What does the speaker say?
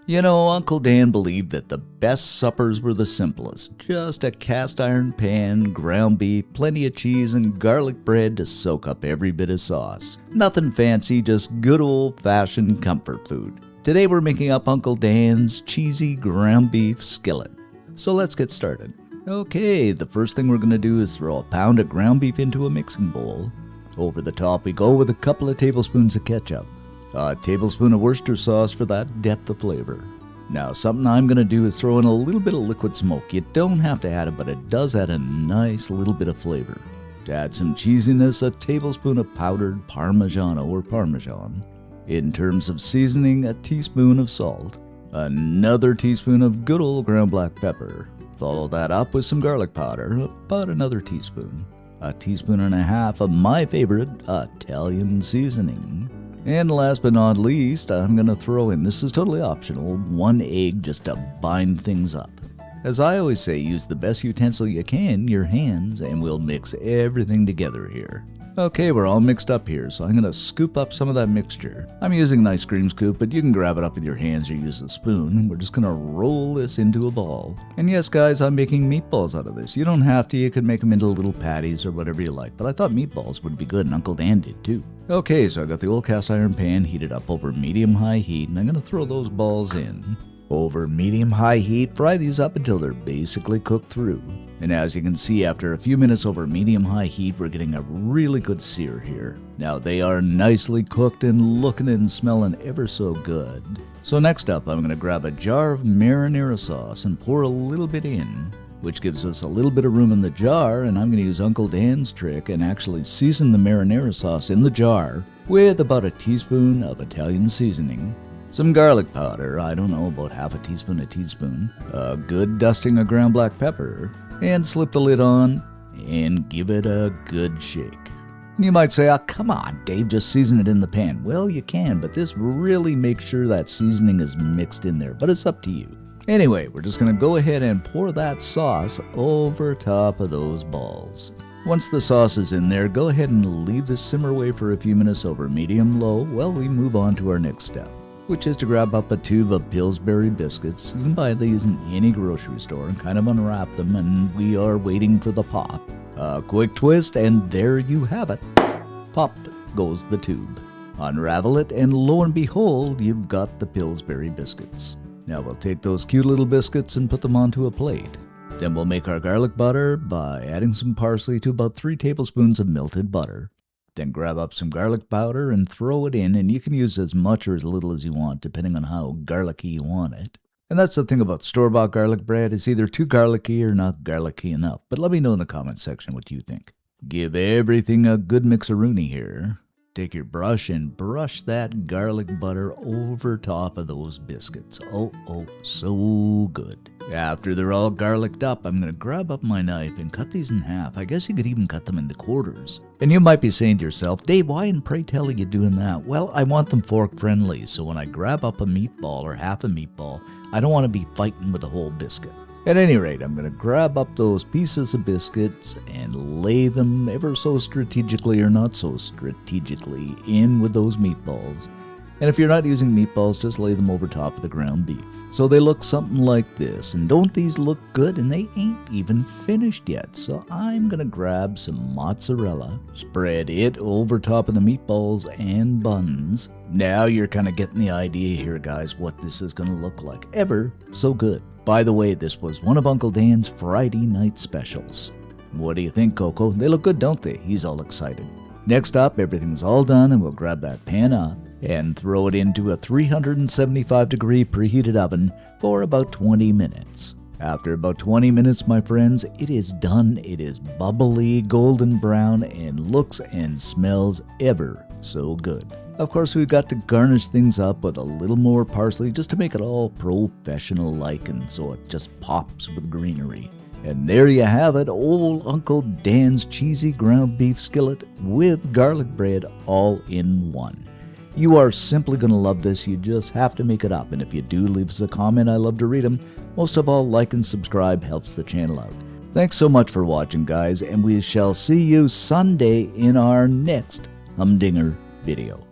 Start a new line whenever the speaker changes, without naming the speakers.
You know, Uncle Dan believed that the best suppers were the simplest. Just a cast iron pan, ground beef, plenty of cheese, and garlic bread to soak up every bit of sauce. Nothing fancy, just good old-fashioned comfort food. Today we're making up Uncle Dan's cheesy ground beef skillet. So let's get started. Okay, the first thing we're going to do is throw a pound of ground beef into a mixing bowl. Over the top we go with a couple of tablespoons of ketchup. A tablespoon of Worcester sauce for that depth of flavor. Now, something I'm going to do is throw in a little bit of liquid smoke. You don't have to add it, but it does add a nice little bit of flavor. To add some cheesiness, a tablespoon of powdered Parmigiano or Parmesan. In terms of seasoning, a teaspoon of salt. Another teaspoon of good old ground black pepper. Follow that up with some garlic powder, about another teaspoon. A teaspoon and a half of my favorite Italian seasoning. And last but not least, I'm going to throw in, this is totally optional, 1 egg just to bind things up. As I always say, use the best utensil you can, your hands, and we'll mix everything together here. Okay, we're all mixed up here, so I'm going to scoop up some of that mixture. I'm using an ice cream scoop, but you can grab it up with your hands or use a spoon. We're just going to roll this into a ball. And yes, guys, I'm making meatballs out of this. You don't have to, you can make them into little patties or whatever you like, but I thought meatballs would be good, and Uncle Dan did too. Okay, so I got the old cast iron pan heated up over medium-high heat, and I'm going to throw those balls in. Over medium-high heat, fry these up until they're basically cooked through. And as you can see, after a few minutes over medium-high heat, we're getting a really good sear here. Now they are nicely cooked and looking and smelling ever so good. So next up, I'm going to grab a jar of marinara sauce and pour a little bit in, which gives us a little bit of room in the jar, and I'm going to use Uncle Dan's trick and actually season the marinara sauce in the jar with about a teaspoon of Italian seasoning. Some garlic powder, I don't know, about half a teaspoon, a good dusting of ground black pepper, and slip the lid on and give it a good shake. And you might say, oh, come on, Dave, just season it in the pan. Well, you can, but this really makes sure that seasoning is mixed in there, but it's up to you. Anyway, we're just going to go ahead and pour that sauce over top of those balls. Once the sauce is in there, go ahead and leave this simmer away for a few minutes over medium-low while we move on to our next step, which is to grab up a tube of Pillsbury biscuits. You can buy these in any grocery store and kind of unwrap them, and we are waiting for the pop. A quick twist, and there you have it. Pop goes the tube. Unravel it, and lo and behold, you've got the Pillsbury biscuits. Now we'll take those cute little biscuits and put them onto a plate. Then we'll make our garlic butter by adding some parsley to about 3 tablespoons of melted butter. Then grab up some garlic powder and throw it in, and you can use as much or as little as you want, depending on how garlicky you want it. And that's the thing about store-bought garlic bread, it's either too garlicky or not garlicky enough. But let me know in the comment section what you think. Give everything a good mixeroonie here. Take your brush and brush that garlic butter over top of those biscuits. Oh, so good. After they're all garliced up, I'm going to grab up my knife and cut these in half. I guess you could even cut them into quarters. And you might be saying to yourself, Dave, why in pray tell are you doing that? Well, I want them fork friendly, so when I grab up a meatball or half a meatball, I don't want to be fighting with the whole biscuit. At any rate, I'm going to grab up those pieces of biscuits and lay them ever so strategically or not so strategically in with those meatballs. And if you're not using meatballs, just lay them over top of the ground beef. So they look something like this. And don't these look good? And they ain't even finished yet. So I'm going to grab some mozzarella, spread it over top of the meatballs and buns. Now you're kind of getting the idea here, guys, what this is going to look like. Ever so good. By the way, this was one of Uncle Dan's Friday night specials. What do you think, Coco? They look good, don't they? He's all excited. Next up, everything's all done, and we'll grab that pan up and throw it into a 375-degree preheated oven for about 20 minutes. After about 20 minutes, my friends, it is done. It is bubbly, golden brown, and looks and smells ever so good. Of course, we've got to garnish things up with a little more parsley just to make it all professional-like, and so it just pops with greenery. And there you have it, old Uncle Dan's cheesy ground beef skillet with garlic bread all in one. You are simply going to love this. You just have to make it up. And if you do, leave us a comment. I love to read them. Most of all, like and subscribe helps the channel out. Thanks so much for watching, guys, and we shall see you Sunday in our next Humdinger video.